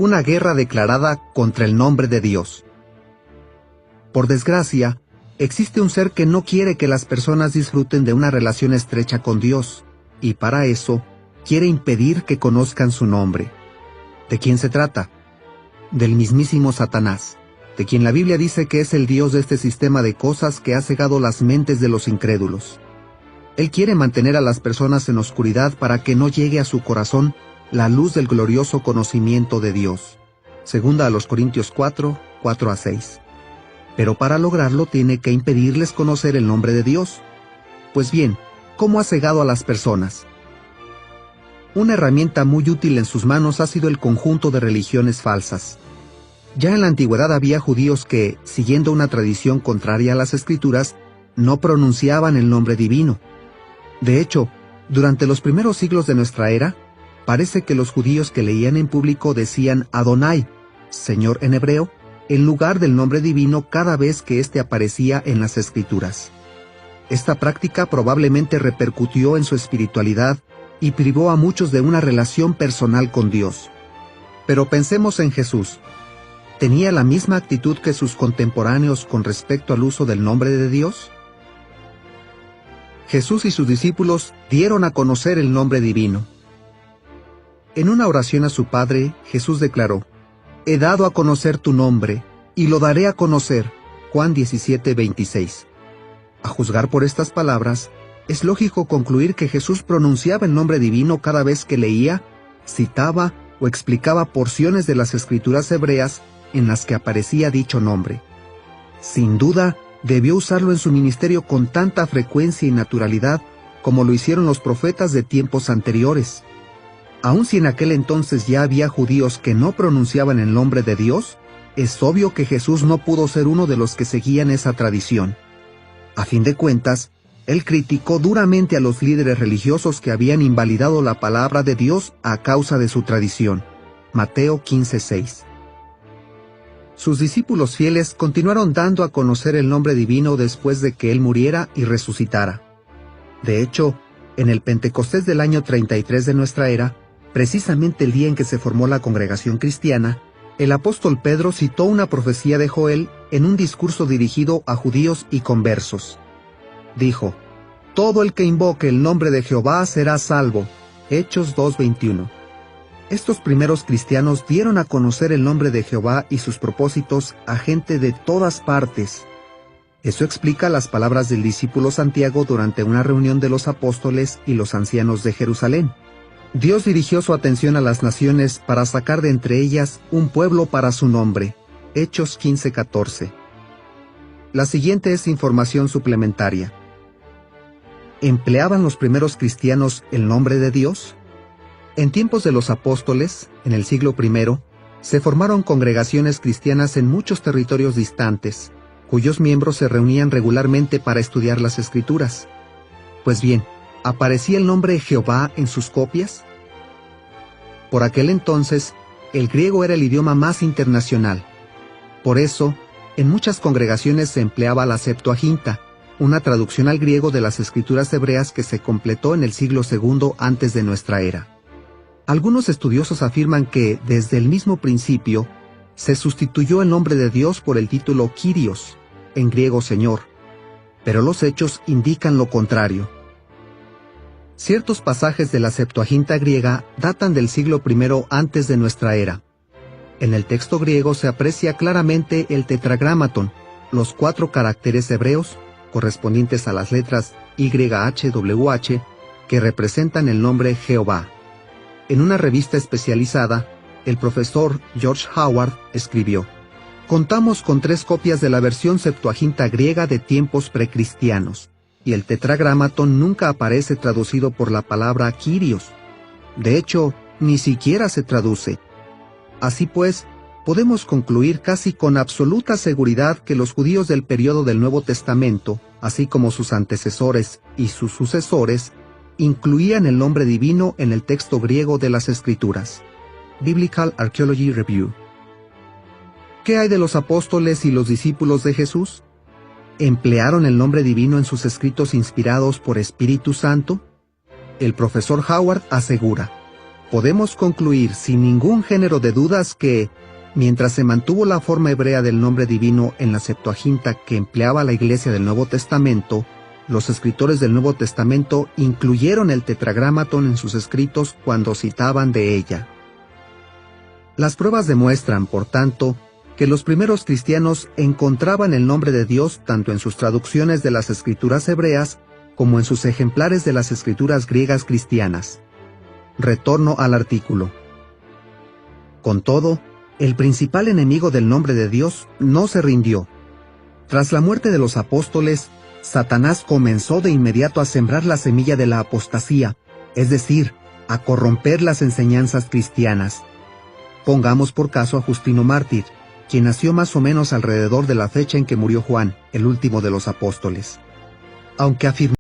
una guerra declarada contra el nombre de Dios. Por desgracia, existe un ser que no quiere que las personas disfruten de una relación estrecha con Dios, y para eso, quiere impedir que conozcan su nombre. ¿De quién se trata? Del mismísimo Satanás, de quien la Biblia dice que es el Dios de este sistema de cosas que ha cegado las mentes de los incrédulos. Él quiere mantener a las personas en oscuridad para que no llegue a su corazón la luz del glorioso conocimiento de Dios. Segunda a los Corintios 4, 4-6. Pero para lograrlo tiene que impedirles conocer el nombre de Dios. Pues bien, ¿cómo ha cegado a las personas? Una herramienta muy útil en sus manos ha sido el conjunto de religiones falsas. Ya en la antigüedad había judíos que, siguiendo una tradición contraria a las Escrituras, no pronunciaban el nombre divino. De hecho, durante los primeros siglos de nuestra era, parece que los judíos que leían en público decían Adonai, Señor en hebreo, en lugar del nombre divino cada vez que éste aparecía en las Escrituras. Esta práctica probablemente repercutió en su espiritualidad y privó a muchos de una relación personal con Dios. Pero pensemos en Jesús. ¿Tenía la misma actitud que sus contemporáneos con respecto al uso del nombre de Dios? Jesús y sus discípulos dieron a conocer el nombre divino. En una oración a su Padre, Jesús declaró: «He dado a conocer tu nombre, y lo daré a conocer». Juan 17:26. A juzgar por estas palabras, es lógico concluir que Jesús pronunciaba el nombre divino cada vez que leía, citaba o explicaba porciones de las Escrituras hebreas en las que aparecía dicho nombre. Sin duda, debió usarlo en su ministerio con tanta frecuencia y naturalidad como lo hicieron los profetas de tiempos anteriores. Aun si en aquel entonces ya había judíos que no pronunciaban el nombre de Dios, es obvio que Jesús no pudo ser uno de los que seguían esa tradición. A fin de cuentas, él criticó duramente a los líderes religiosos que habían invalidado la palabra de Dios a causa de su tradición. Mateo 15:6. Sus discípulos fieles continuaron dando a conocer el nombre divino después de que él muriera y resucitara. De hecho, en el Pentecostés del año 33 de nuestra era, precisamente el día en que se formó la congregación cristiana, el apóstol Pedro citó una profecía de Joel en un discurso dirigido a judíos y conversos. Dijo: «Todo el que invoque el nombre de Jehová será salvo». Hechos 2:21. Estos primeros cristianos dieron a conocer el nombre de Jehová y sus propósitos a gente de todas partes. Eso explica las palabras del discípulo Santiago durante una reunión de los apóstoles y los ancianos de Jerusalén. Dios dirigió su atención a las naciones para sacar de entre ellas un pueblo para su nombre. Hechos 15:14. La siguiente es información suplementaria. ¿Empleaban los primeros cristianos el nombre de Dios? En tiempos de los apóstoles, en el siglo I, se formaron congregaciones cristianas en muchos territorios distantes, cuyos miembros se reunían regularmente para estudiar las Escrituras. Pues bien, ¿aparecía el nombre Jehová en sus copias? Por aquel entonces, el griego era el idioma más internacional. Por eso, en muchas congregaciones se empleaba la Septuaginta, una traducción al griego de las Escrituras hebreas que se completó en el siglo II antes de nuestra era. Algunos estudiosos afirman que, desde el mismo principio, se sustituyó el nombre de Dios por el título Kyrios, en griego Señor, pero los hechos indican lo contrario. Ciertos pasajes de la Septuaginta griega datan del siglo I antes de nuestra era. En el texto griego se aprecia claramente el tetragramaton, los 4 caracteres hebreos, correspondientes a las letras YHWH, que representan el nombre Jehová. En una revista especializada, el profesor George Howard escribió: «Contamos con 3 copias de la versión Septuaginta griega de tiempos precristianos, y el tetragramaton nunca aparece traducido por la palabra Kyrios. De hecho, ni siquiera se traduce. Así pues, podemos concluir casi con absoluta seguridad que los judíos del período del Nuevo Testamento, así como sus antecesores y sus sucesores, incluían el nombre divino en el texto griego de las Escrituras». Biblical Archaeology Review. ¿Qué hay de los apóstoles y los discípulos de Jesús? ¿Emplearon el nombre divino en sus escritos inspirados por Espíritu Santo? El profesor Howard asegura: podemos concluir sin ningún género de dudas que, mientras se mantuvo la forma hebrea del nombre divino en la Septuaginta que empleaba la Iglesia del Nuevo Testamento, los escritores del Nuevo Testamento incluyeron el Tetragrámaton en sus escritos cuando citaban de ella. Las pruebas demuestran, por tanto, que los primeros cristianos encontraban el nombre de Dios tanto en sus traducciones de las escrituras hebreas como en sus ejemplares de las escrituras griegas cristianas. Retorno al artículo. Con todo, el principal enemigo del nombre de Dios no se rindió. Tras la muerte de los apóstoles, Satanás comenzó de inmediato a sembrar la semilla de la apostasía, es decir, a corromper las enseñanzas cristianas. Pongamos por caso a Justino Mártir, quien nació más o menos alrededor de la fecha en que murió Juan, el último de los apóstoles. Aunque afirmó